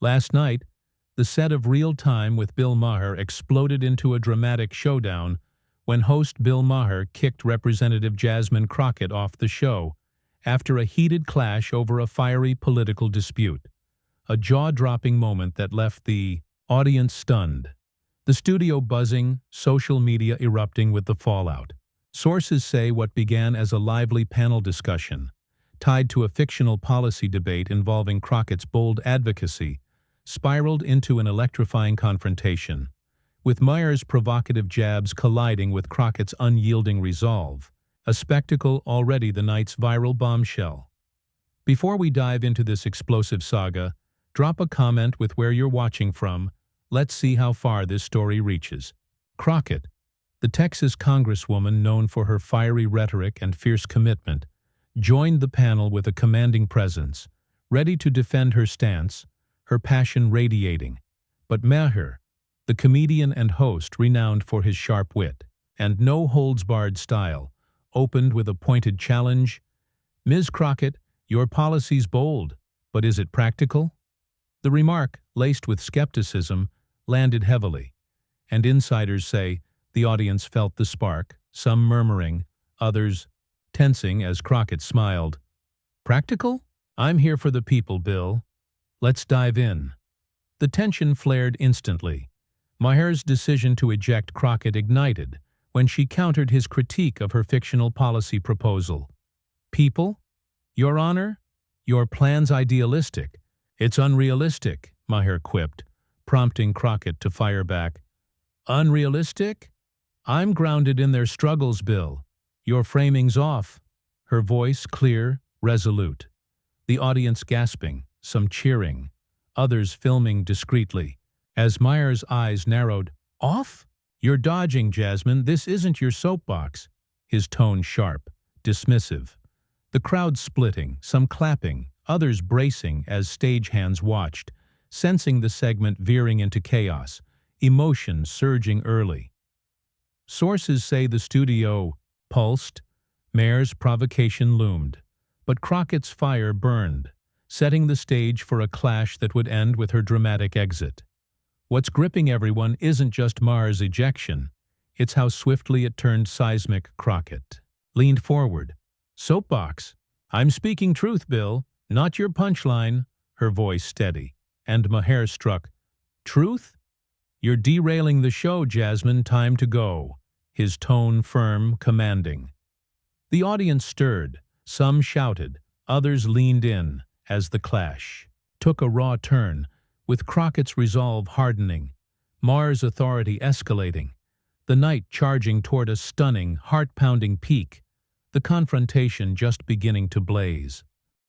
Last night, the set of Real Time with Bill Maher exploded into a dramatic showdown when host Bill Maher kicked Representative Jasmine Crockett off the show after a heated clash over a fiery political dispute. A jaw-dropping moment that left the audience stunned. The studio buzzing, social media erupting with the fallout. Sources say what began as a lively panel discussion, tied to a fictional policy debate involving Crockett's bold advocacy, spiraled into an electrifying confrontation, with Maher's provocative jabs colliding with Crockett's unyielding resolve, a spectacle already the night's viral bombshell. Before we dive into this explosive saga, drop a comment with where you're watching from. Let's see how far this story reaches. Crockett, the Texas congresswoman known for her fiery rhetoric and fierce commitment, joined the panel with a commanding presence, ready to defend her stance, her passion radiating. But Maher, the comedian and host renowned for his sharp wit and no-holds-barred style, opened with a pointed challenge. "Ms. Crockett, your policy's bold, but is it practical?" The remark, laced with skepticism, landed heavily, and insiders say the audience felt the spark, some murmuring, others tensing as Crockett smiled. "Practical? I'm here for the people, Bill. Let's dive in." The tension flared instantly. Maher's decision to eject Crockett ignited when she countered his critique of her fictional policy proposal. "People? Your Honor? Your plan's idealistic. It's unrealistic," Maher quipped, prompting Crockett to fire back. "Unrealistic? I'm grounded in their struggles, Bill. Your framing's off." Her voice clear, resolute. The audience gasping, some cheering, others filming discreetly. As Maher's eyes narrowed, "Off? You're dodging, Jasmine. This isn't your soapbox." His tone sharp, dismissive. The crowd splitting, some clapping, others bracing as stagehands watched, sensing the segment veering into chaos, emotion surging early. Sources say the studio pulsed, Maher's provocation loomed, but Crockett's fire burned, setting the stage for a clash that would end with her dramatic exit. What's gripping everyone isn't just Maher's ejection, it's how swiftly it turned seismic. Crockett leaned forward. "Soapbox. I'm speaking truth, Bill, not your punchline," her voice steady, and Maher struck. "Truth? You're derailing the show, Jasmine. Time to go." His tone firm, commanding. The audience stirred, some shouted, others leaned in, as the clash took a raw turn, with Crockett's resolve hardening, Maher's authority escalating, the night charging toward a stunning, heart-pounding peak, the confrontation just beginning to blaze.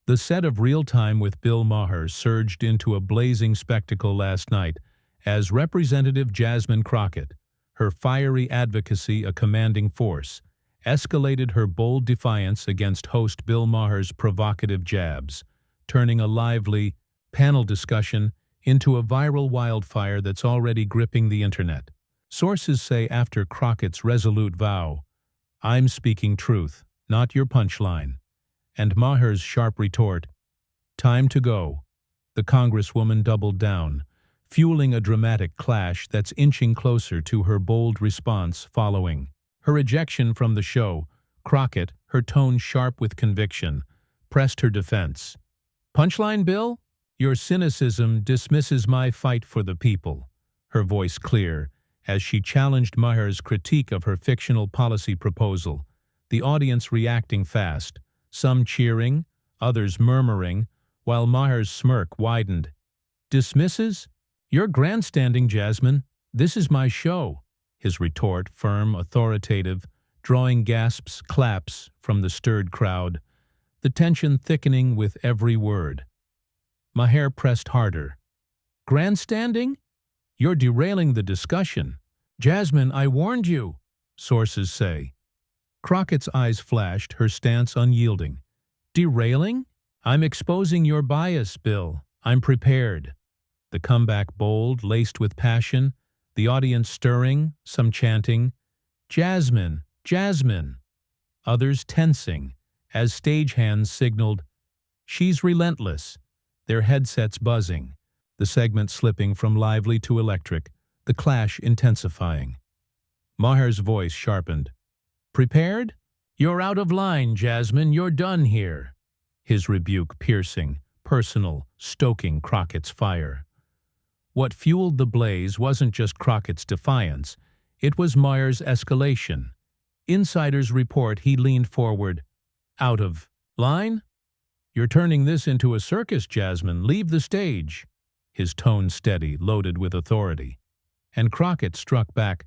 The set of Real Time with Bill Maher surged into a blazing spectacle last night as Representative Jasmine Crockett, her fiery advocacy a commanding force, escalated her bold defiance against host Bill Maher's provocative jabs, turning a lively panel discussion into a viral wildfire that's already gripping the internet. Sources say after Crockett's resolute vow, "I'm speaking truth, not your punchline," and Maher's sharp retort, "Time to go," the congresswoman doubled down, fueling a dramatic clash that's inching closer to her bold response following her ejection from the show. Crockett, her tone sharp with conviction, pressed her defense. "Punchline, Bill? Your cynicism dismisses my fight for the people," her voice clear, as she challenged Maher's critique of her fictional policy proposal, the audience reacting fast, some cheering, others murmuring, while Maher's smirk widened. "Dismisses? You're grandstanding, Jasmine. This is my show." His retort firm, authoritative, drawing gasps, claps from the stirred crowd, the tension thickening with every word. Maher pressed harder. "Grandstanding? You're derailing the discussion. Jasmine, I warned you," sources say. Crockett's eyes flashed, her stance unyielding. "Derailing? I'm exposing your bias, Bill. I'm prepared." The comeback bold, laced with passion, the audience stirring, some chanting, "Jasmine, Jasmine," others tensing, as stagehands signaled, "She's relentless," their headsets buzzing, the segment slipping from lively to electric, the clash intensifying. Maher's voice sharpened. "Prepared? You're out of line, Jasmine. You're done here." His rebuke piercing, personal, stoking Crockett's fire. What fueled the blaze wasn't just Crockett's defiance, it was Maher's escalation. Insiders report he leaned forward. "Out of line? You're turning this into a circus, Jasmine. Leave the stage." His tone steady, loaded with authority. And Crockett struck back.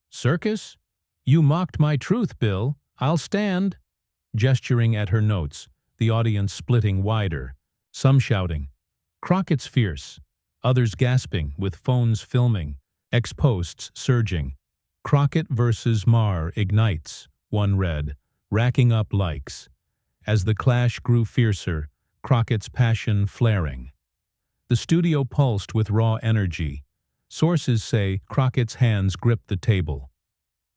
"Circus? You mocked my truth, Bill. I'll stand." Gesturing at her notes, the audience splitting wider, some shouting, "Crockett's fierce," others gasping with phones filming, ex-posts surging. "Crockett versus Maher ignites," one read, racking up likes. As the clash grew fiercer, Crockett's passion flaring. The studio pulsed with raw energy. Sources say Crockett's hands gripped the table.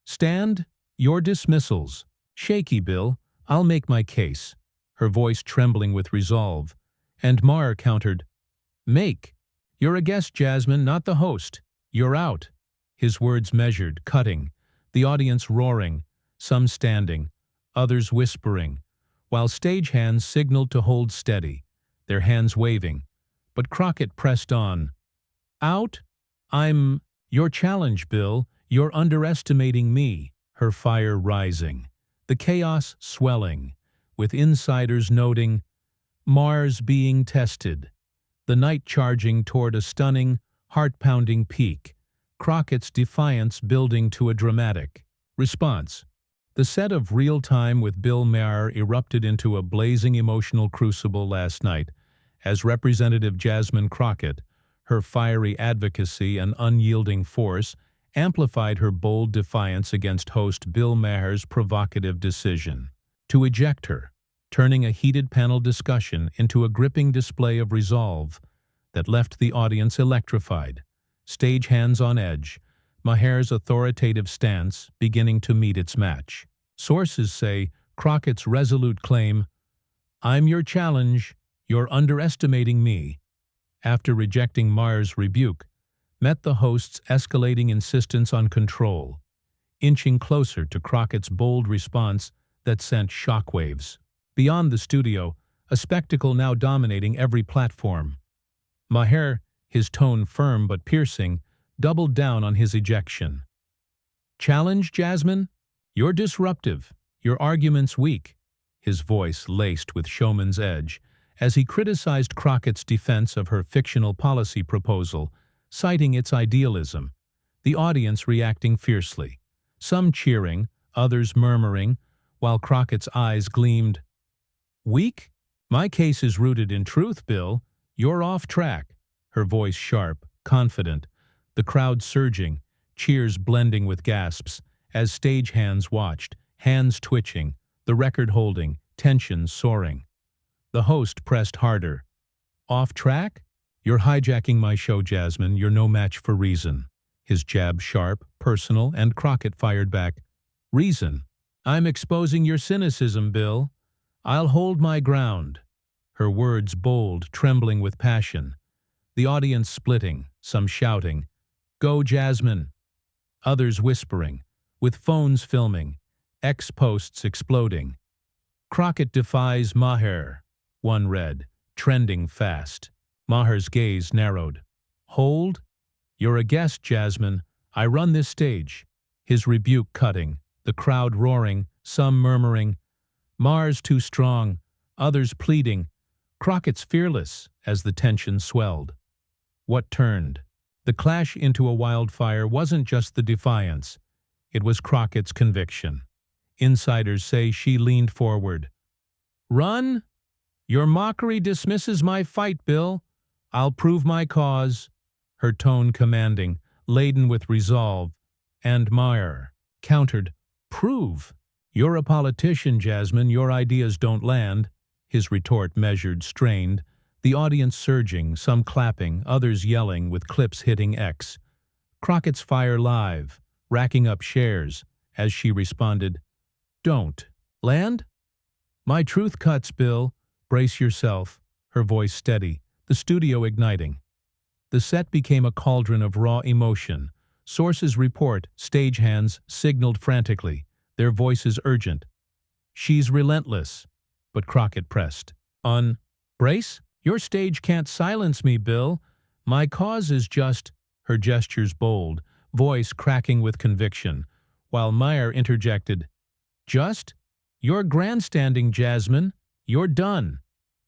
"Stand? Your dismissals." "Shaky, Bill. I'll make my case," her voice trembling with resolve. And Maher countered, "Make. You're a guest, Jasmine, not the host. You're out." His words measured, cutting, the audience roaring, some standing, others whispering, while stagehands signaled to hold steady, their hands waving. But Crockett pressed on. "Out? Your challenge, Bill. You're underestimating me." Her fire rising, the chaos swelling, with insiders noting, "Maher's being tested." The night charging toward a stunning, heart-pounding peak, Crockett's defiance building to a dramatic response. The set of Real Time with Bill Maher erupted into a blazing emotional crucible last night as Representative Jasmine Crockett, her fiery advocacy and unyielding force, amplified her bold defiance against host Bill Maher's provocative decision to eject her, turning a heated panel discussion into a gripping display of resolve that left the audience electrified, stagehands on edge, Maher's authoritative stance beginning to meet its match. Sources say Crockett's resolute claim, "I'm your challenge, you're underestimating me," after rejecting Maher's rebuke, met the host's escalating insistence on control, inching closer to Crockett's bold response that sent shockwaves. Beyond the studio, a spectacle now dominating every platform. Maher, his tone firm but piercing, doubled down on his ejection. "Challenge, Jasmine? You're disruptive, your argument's weak," his voice laced with showman's edge, as he criticized Crockett's defense of her fictional policy proposal, citing its idealism, the audience reacting fiercely, some cheering, others murmuring, while Crockett's eyes gleamed. "Weak? My case is rooted in truth, Bill. You're off track." Her voice sharp, confident, the crowd surging, cheers blending with gasps, as stagehands watched, hands twitching, the record holding, tension soaring. The host pressed harder. "Off track? You're hijacking my show, Jasmine. You're no match for reason." His jab sharp, personal, and Crockett fired back. "Reason? I'm exposing your cynicism, Bill. I'll hold my ground." Her words bold, trembling with passion. The audience splitting, some shouting, "Go, Jasmine!" Others whispering, with phones filming, ex-posts exploding. "Crockett defies Maher," one read, trending fast. Maher's gaze narrowed. "Hold? You're a guest, Jasmine. I run this stage." His rebuke cutting, the crowd roaring, some murmuring, "Maher's too strong," others pleading, "Crockett's fearless," as the tension swelled. What turned the clash into a wildfire wasn't just the defiance, it was Crockett's conviction. Insiders say she leaned forward. "Run? Your mockery dismisses my fight, Bill. I'll prove my cause." Her tone commanding, laden with resolve, and Maher countered, "Prove? You're a politician, Jasmine. Your ideas don't land." His retort measured, strained, the audience surging, some clapping, others yelling, with clips hitting X. Crockett's fire live, racking up shares, as she responded, "Don't. Land? My truth cuts, Bill. Brace yourself." Her voice steady, the studio igniting. The set became a cauldron of raw emotion. Sources report stagehands signaled frantically, their voices urgent. "She's relentless." But Crockett pressed. "Brace? Your stage can't silence me, Bill. My cause is just—" Her gestures bold, voice cracking with conviction, while Maher interjected, "Just? You're grandstanding, Jasmine. You're done."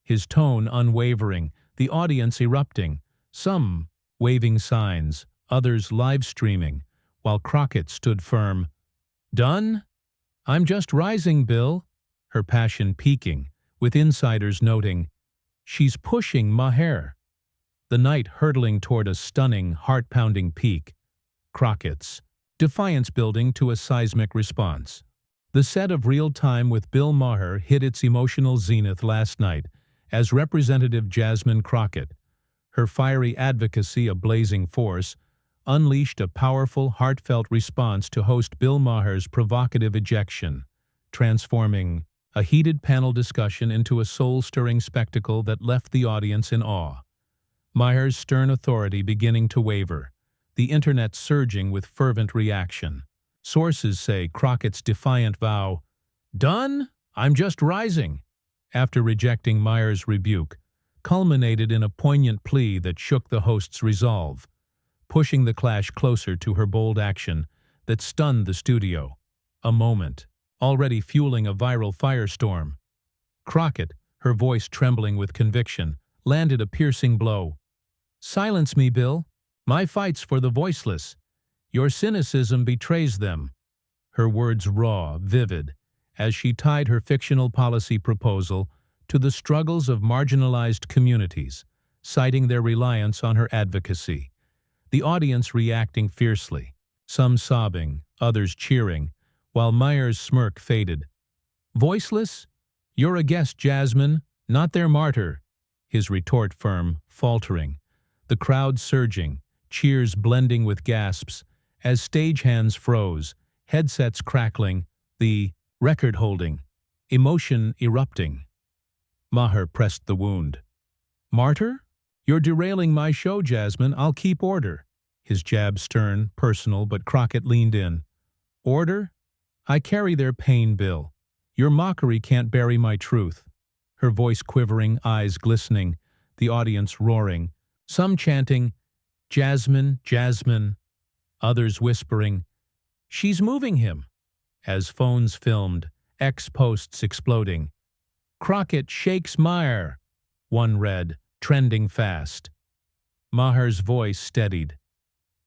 His tone unwavering, the audience erupting, some waving signs, others live-streaming, while Crockett stood firm. "Done? I'm just rising, Bill." Her passion peaking, with insiders noting, "She's pushing Maher." The night hurtling toward a stunning, heart-pounding peak. Crockett's defiance building to a seismic response. The set of Real Time with Bill Maher hit its emotional zenith last night as Representative Jasmine Crockett, her fiery advocacy a blazing force, unleashed a powerful, heartfelt response to host Bill Maher's provocative ejection, transforming a heated panel discussion into a soul-stirring spectacle that left the audience in awe. Maher's stern authority beginning to waver, the internet surging with fervent reaction. Sources say Crockett's defiant vow, "Done? I'm just rising," after rejecting Maher's rebuke, culminated in a poignant plea that shook the host's resolve, pushing the clash closer to her bold action that stunned the studio. A moment, already fueling a viral firestorm. Crockett, her voice trembling with conviction, landed a piercing blow. "Silence me, Bill. My fight's for the voiceless. Your cynicism betrays them." Her words raw, vivid, as she tied her fictional policy proposal to the struggles of marginalized communities, citing their reliance on her advocacy. The audience reacting fiercely, some sobbing, others cheering, while Maher's smirk faded. "Voiceless? You're a guest, Jasmine, not their martyr." His retort firm, faltering. The crowd surging, cheers blending with gasps, as stagehands froze, headsets crackling, the record holding, emotion erupting. Maher pressed the wound. "Martyr? You're derailing my show, Jasmine. I'll keep order." His jab stern, personal, but Crockett leaned in. "Order? I carry their pain, Bill. Your mockery can't bury my truth." Her voice quivering, eyes glistening, the audience roaring, some chanting, "Jasmine, Jasmine," others whispering, "She's moving him." As phones filmed, X posts exploding. "Crockett shakes Maher," one read, trending fast. Maher's voice steadied.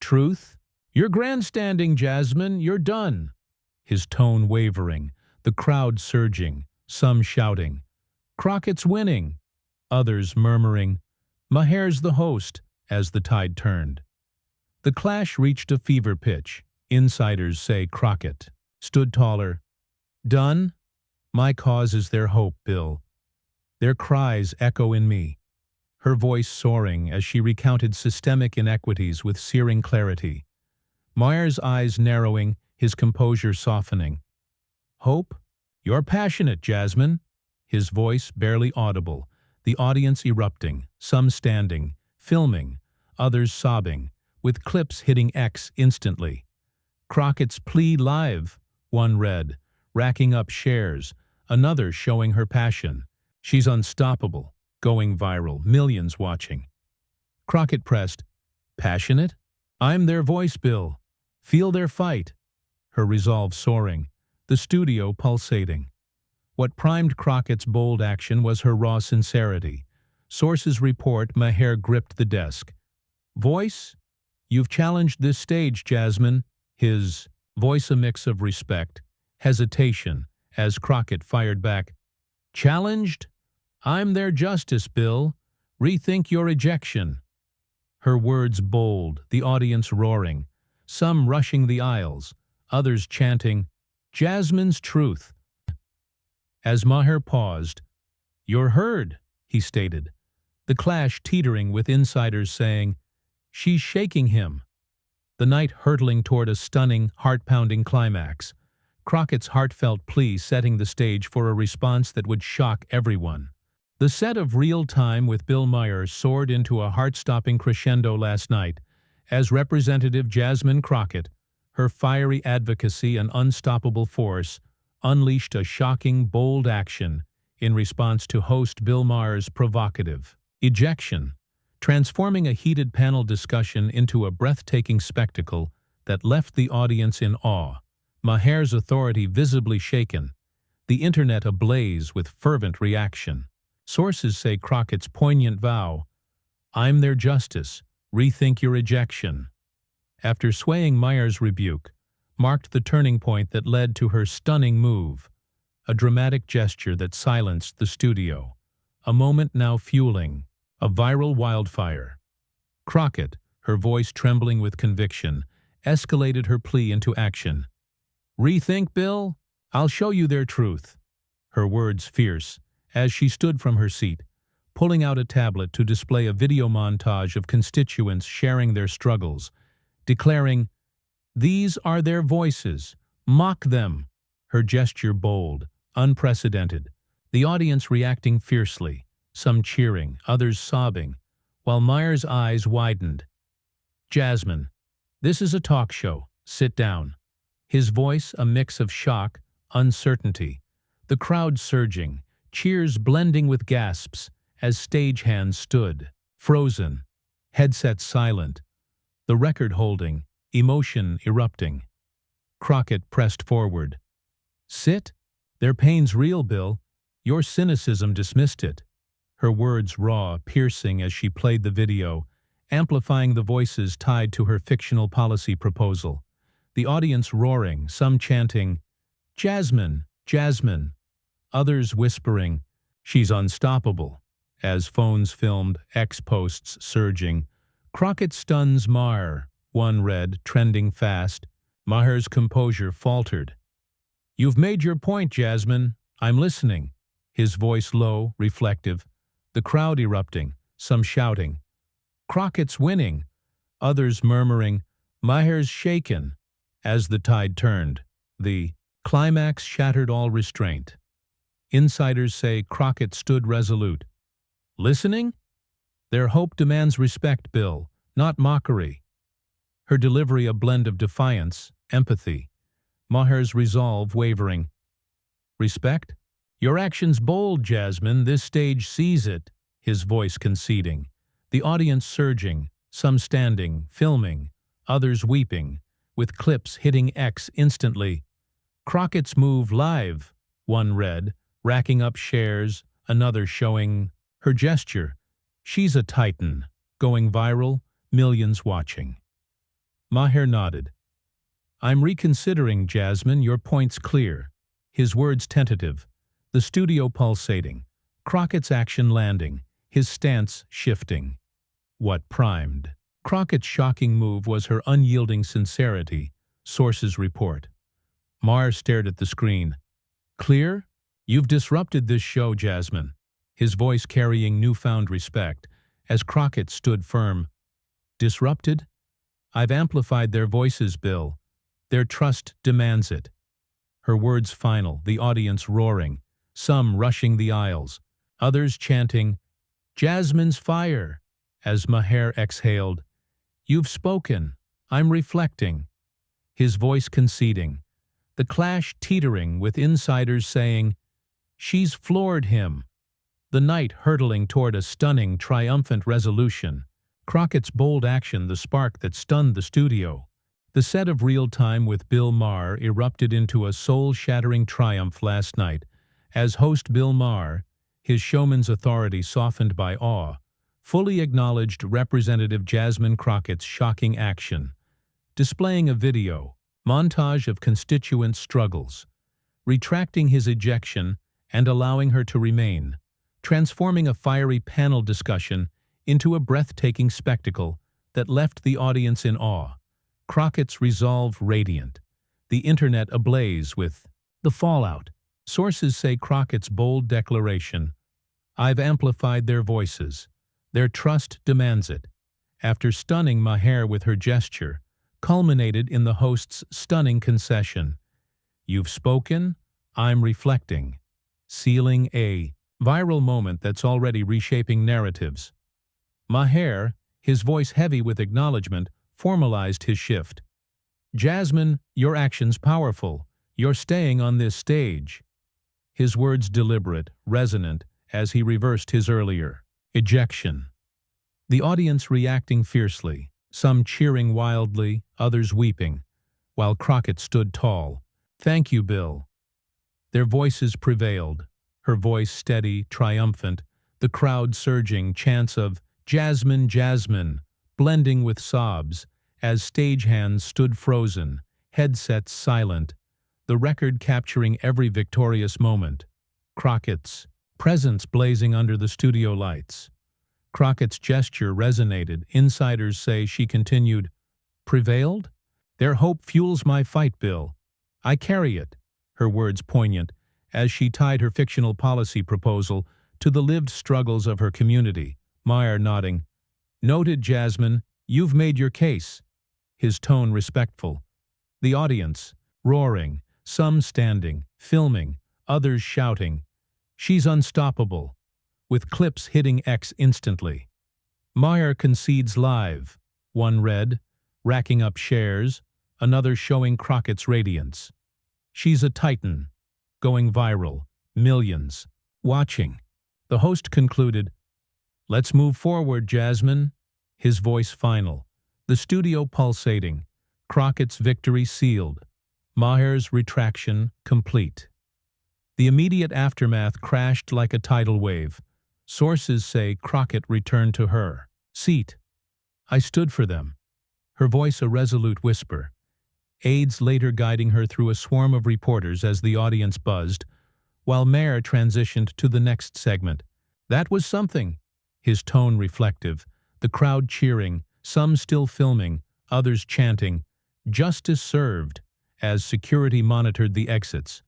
"Truth? You're grandstanding, Jasmine, you're done." His tone wavering, the crowd surging, some shouting, "Crockett's winning," others murmuring, "Maher's the host," as the tide turned. The clash reached a fever pitch. Insiders say Crockett stood taller. "Done? My cause is their hope, Bill. Their cries echo in me." Her voice soaring as she recounted systemic inequities with searing clarity. Maher's eyes narrowing, his composure softening. "Hope? You're passionate, Jasmine." His voice barely audible, the audience erupting, some standing, filming, others sobbing, with clips hitting X instantly. "Crockett's plea live," one read, racking up shares, another showing her passion. "She's unstoppable," going viral, millions watching. Crockett pressed, "Passionate? I'm their voice, Bill. Feel their fight." Her resolve soaring, the studio pulsating. What primed Crockett's bold action was her raw sincerity. Sources report Maher gripped the desk. "Voice? You've challenged this stage, Jasmine." His voice a mix of respect, hesitation, as Crockett fired back, "Challenged? I'm their justice, Bill. Rethink your ejection." Her words bold, the audience roaring, some rushing the aisles, others chanting, "Jasmine's truth." As Maher paused, "You're heard," he stated, the clash teetering with insiders saying, "She's shaking him." The night hurtling toward a stunning, heart-pounding climax, Crockett's heartfelt plea setting the stage for a response that would shock everyone. The set of Real Time with Bill Maher soared into a heart-stopping crescendo last night as Representative Jasmine Crockett, her fiery advocacy and unstoppable force, unleashed a shocking, bold action in response to host Bill Maher's provocative ejection, transforming a heated panel discussion into a breathtaking spectacle that left the audience in awe, Maher's authority visibly shaken, the internet ablaze with fervent reaction. Sources say Crockett's poignant vow, "I'm their justice, rethink your ejection," after swaying Maher's rebuke, marked the turning point that led to her stunning move, a dramatic gesture that silenced the studio, a moment now fueling a viral wildfire. Crockett, her voice trembling with conviction, escalated her plea into action. "Rethink, Bill? I'll show you their truth." Her words fierce, as she stood from her seat, pulling out a tablet to display a video montage of constituents sharing their struggles, declaring, "These are their voices. Mock them." Her gesture bold, unprecedented, the audience reacting fiercely, some cheering, others sobbing, while Maher's eyes widened. "Jasmine, this is a talk show. Sit down." His voice a mix of shock, uncertainty, the crowd surging, cheers blending with gasps as stagehands stood, frozen, headsets silent, the record holding, emotion erupting. Crockett pressed forward. "Sit? Their pain's real, Bill. Your cynicism dismissed it." Her words raw, piercing as she played the video, amplifying the voices tied to her fictional policy proposal. The audience roaring, some chanting, "Jasmine, Jasmine," others whispering, "She's unstoppable." As phones filmed, X posts surging. "Crockett stuns Maher," one read, trending fast. Maher's composure faltered. "You've made your point, Jasmine. I'm listening." His voice low, reflective. The crowd erupting, some shouting, "Crockett's winning," others murmuring, "Maher's shaken." As the tide turned, the climax shattered all restraint. Insiders say Crockett stood resolute. "Listening? Their hope demands respect, Bill, not mockery." Her delivery a blend of defiance, empathy, Maher's resolve wavering. "Respect? Your action's bold, Jasmine. This stage sees it," his voice conceding. The audience surging, some standing, filming, others weeping, with clips hitting X instantly. "Crockett's move live," one read, racking up shares, another showing her gesture. "She's a titan," going viral, millions watching. Maher nodded. "I'm reconsidering, Jasmine. Your point's clear." His words tentative, the studio pulsating, Crockett's action landing, his stance shifting. What primed Crockett's shocking move was her unyielding sincerity, sources report. Maher stared at the screen. "Clear? You've disrupted this show, Jasmine." His voice carrying newfound respect, as Crockett stood firm. "Disrupted? I've amplified their voices, Bill. Their trust demands it." Her words final, the audience roaring, some rushing the aisles, others chanting, "Jasmine's fire," as Maher exhaled, "You've spoken. I'm reflecting." His voice conceding, the clash teetering with insiders saying, "She's floored him." The night hurtling toward a stunning, triumphant resolution. Crockett's bold action the spark that stunned the studio. The set of Real Time with Bill Maher erupted into a soul-shattering triumph last night, as host Bill Maher, his showman's authority softened by awe, fully acknowledged Representative Jasmine Crockett's shocking action, displaying a video montage of constituent struggles, retracting his ejection and allowing her to remain, transforming a fiery panel discussion into a breathtaking spectacle that left the audience in awe. Crockett's resolve radiant, the internet ablaze with the fallout. Sources say Crockett's bold declaration, "I've amplified their voices. Their trust demands it," after stunning Maher with her gesture, culminated in the host's stunning concession. "You've spoken, I'm reflecting," sealing a Viral moment that's already reshaping narratives. Maher, his voice heavy with acknowledgement, formalized his shift. Jasmine, your action's powerful. You're staying on this stage. His words deliberate, resonant, as he reversed his earlier ejection. The audience reacting fiercely, some cheering wildly, others weeping, while Crockett stood tall. Thank you, Bill. Their voices prevailed, her voice steady, triumphant, the crowd surging, chants of Jasmine, Jasmine, blending with sobs, as stagehands stood frozen, headsets silent, the record capturing every victorious moment. Crockett's presence blazing under the studio lights. Crockett's gesture resonated. Insiders say she continued, Prevailed? Their hope fuels my fight, Bill. I carry it, her words poignant, as she tied her fictional policy proposal to the lived struggles of her community. Maher nodding. Noted, Jasmine, you've made your case. His tone respectful. The audience, roaring, some standing, filming, others shouting. She's unstoppable, with clips hitting X instantly. Maher concedes live, one read, racking up shares, another showing Crockett's radiance. She's a titan, going viral, millions, watching. The host concluded, Let's move forward, Jasmine. His voice final, the studio pulsating, Crockett's victory sealed, Maher's retraction complete. The immediate aftermath crashed like a tidal wave. Sources say Crockett returned to her seat. I stood for them. Her voice a resolute whisper. Aides later guiding her through a swarm of reporters as the audience buzzed, while Maher transitioned to the next segment. That was something. His tone reflective, the crowd cheering, some still filming, others chanting, Justice served, as security monitored the exits.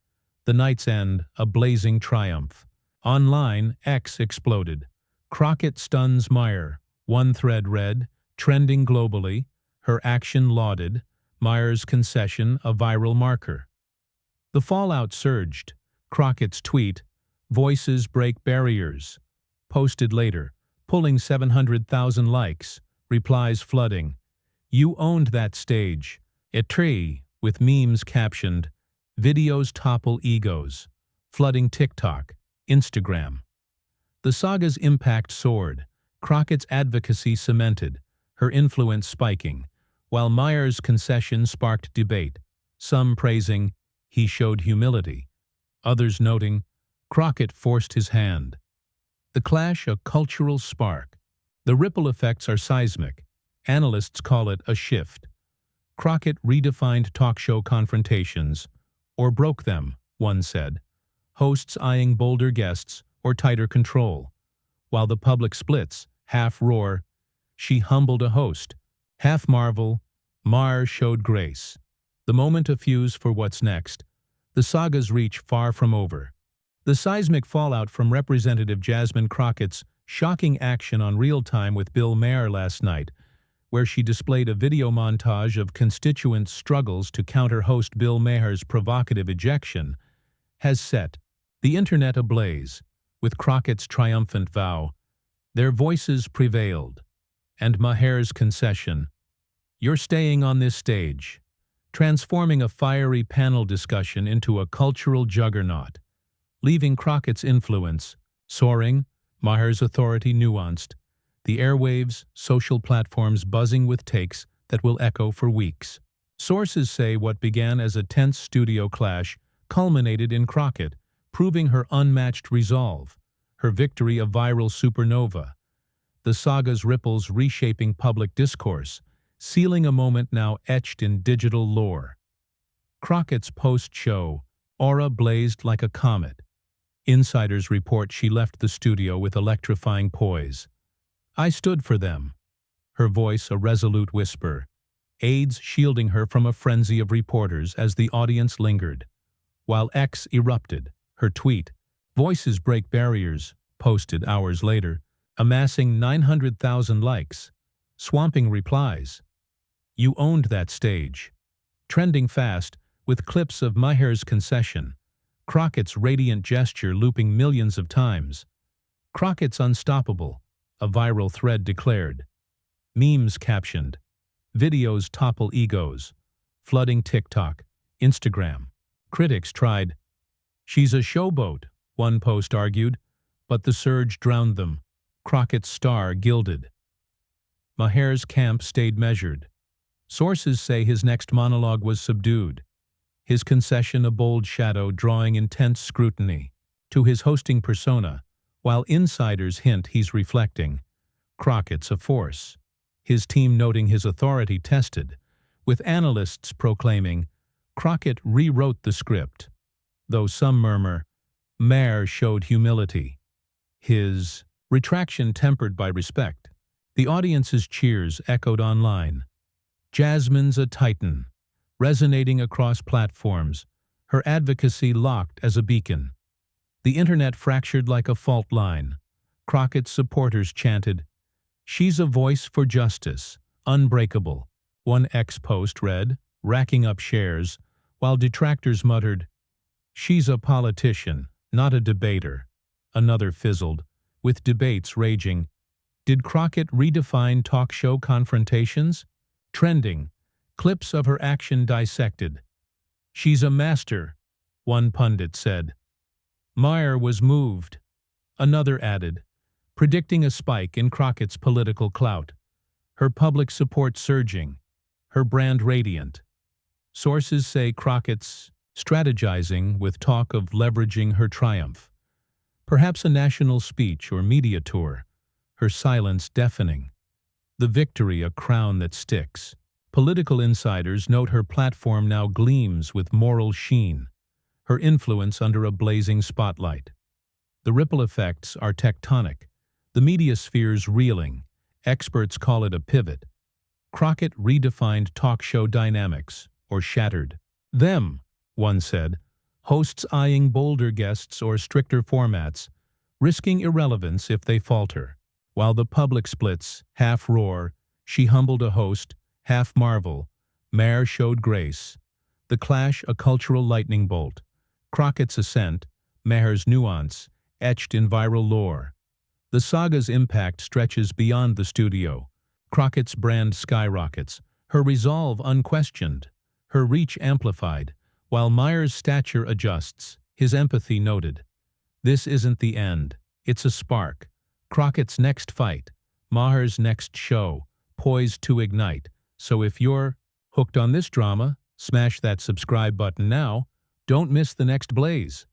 The night's end, a blazing triumph. Online, X exploded. Crockett stuns Maher, one thread read, trending globally, her action lauded, Maher's concession a viral marker. The fallout surged. Crockett's tweet, Voices break barriers, posted later, pulling 700,000 likes, replies flooding. You owned that stage. A tree, with memes captioned, Videos topple egos, flooding TikTok, Instagram. The saga's impact soared, Crockett's advocacy cemented, her influence spiking, while Maher's concession sparked debate, some praising, he showed humility, others noting, Crockett forced his hand. The clash a cultural spark. The ripple effects are seismic. Analysts call it a shift. Crockett redefined talk show confrontations, or broke them, one said, hosts eyeing bolder guests or tighter control. While the public splits, half roar, she humbled a host, half marvel, Maher showed grace. The moment a fuse for what's next. The saga's reach far from over. The seismic fallout from Representative Jasmine Crockett's shocking action on Real Time with Bill Maher last night, where she displayed a video montage of constituents' struggles to counter host Bill Maher's provocative ejection, has set the internet ablaze with Crockett's triumphant vow. Their voices prevailed, and Maher's concession, You're staying on this stage, transforming a fiery panel discussion into a cultural juggernaut, leaving Crockett's influence soaring, Maher's authority nuanced, the airwaves, social platforms buzzing with takes that will echo for weeks. Sources say what began as a tense studio clash culminated in Crockett, proving her unmatched resolve, her victory a viral supernova. The saga's ripples reshaping public discourse, sealing a moment now etched in digital lore. Crockett's post-show aura blazed like a comet. Insiders report she left the studio with electrifying poise. I stood for them. Her voice a resolute whisper, aides shielding her from a frenzy of reporters as the audience lingered. While X erupted, her tweet, Voices break barriers, posted hours later, amassing 900,000 likes, swamping replies. You owned that stage. Trending fast, with clips of Maher's concession, Crockett's radiant gesture looping millions of times. Crockett's unstoppable, a viral thread declared. Memes captioned. Videos topple egos. Flooding TikTok, Instagram. Critics tried. She's a showboat, one post argued, but the surge drowned them. Crockett's star gilded. Maher's camp stayed measured. Sources say his next monologue was subdued, his concession a bold shadow drawing intense scrutiny. To his hosting persona, while insiders hint he's reflecting, Crockett's a force. His team noting his authority tested, with analysts proclaiming, Crockett rewrote the script. Though some murmur, Maher showed humility. His retraction tempered by respect. The audience's cheers echoed online. Jasmine's a titan, resonating across platforms, her advocacy locked as a beacon. The internet fractured like a fault line. Crockett's supporters chanted, She's a voice for justice, unbreakable. One ex-post read, racking up shares, while detractors muttered, She's a politician, not a debater. Another fizzled, with debates raging. Did Crockett redefine talk show confrontations? Trending, clips of her action dissected. She's a master, one pundit said. Maher was moved. Another added, predicting a spike in Crockett's political clout. Her public support surging, her brand radiant. Sources say Crockett's strategizing with talk of leveraging her triumph. Perhaps a national speech or media tour, her silence deafening. The victory a crown that sticks. Political insiders note her platform now gleams with moral sheen, her influence under a blazing spotlight. The ripple effects are tectonic, the media spheres reeling. Experts call it a pivot. Crockett redefined talk show dynamics, or shattered them, one said, hosts eyeing bolder guests or stricter formats, risking irrelevance if they falter. While the public splits, half roar, she humbled a host, half marvel, Maher showed grace. The clash a cultural lightning bolt. Crockett's ascent, Maher's nuance, etched in viral lore. The saga's impact stretches beyond the studio. Crockett's brand skyrockets, her resolve unquestioned, her reach amplified, while Maher's stature adjusts, his empathy noted. This isn't the end, it's a spark. Crockett's next fight, Maher's next show, poised to ignite. So if you're hooked on this drama, smash that subscribe button now. Don't miss the next blaze.